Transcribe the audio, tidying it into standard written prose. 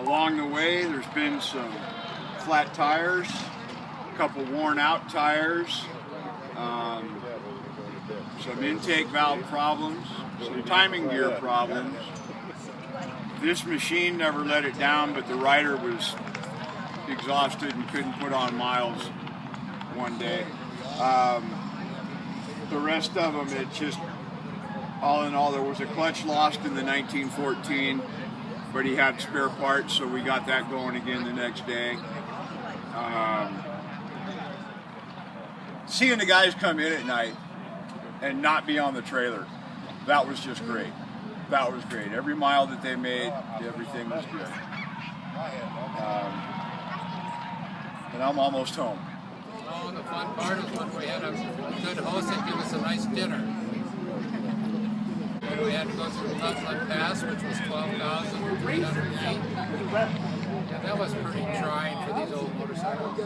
Along the way, there's been some flat tires, a couple worn out tires, some intake valve problems, some timing gear problems. This machine never let it down, but the rider was exhausted and couldn't put on miles one day. The rest of them, it just, all in all, there was a clutch lost in the 1914, but he had spare parts, so we got that going again the next day. Seeing the guys come in at night and not be on the trailer, that was just great. That was great. Every mile that they made, everything was good. And I'm almost home. Oh, the fun part is when we had a good host that gave us a nice dinner. And we had to go through the Loveland Pass, which was 12,300 feet. Yeah, that was pretty trying for these old motorcycles.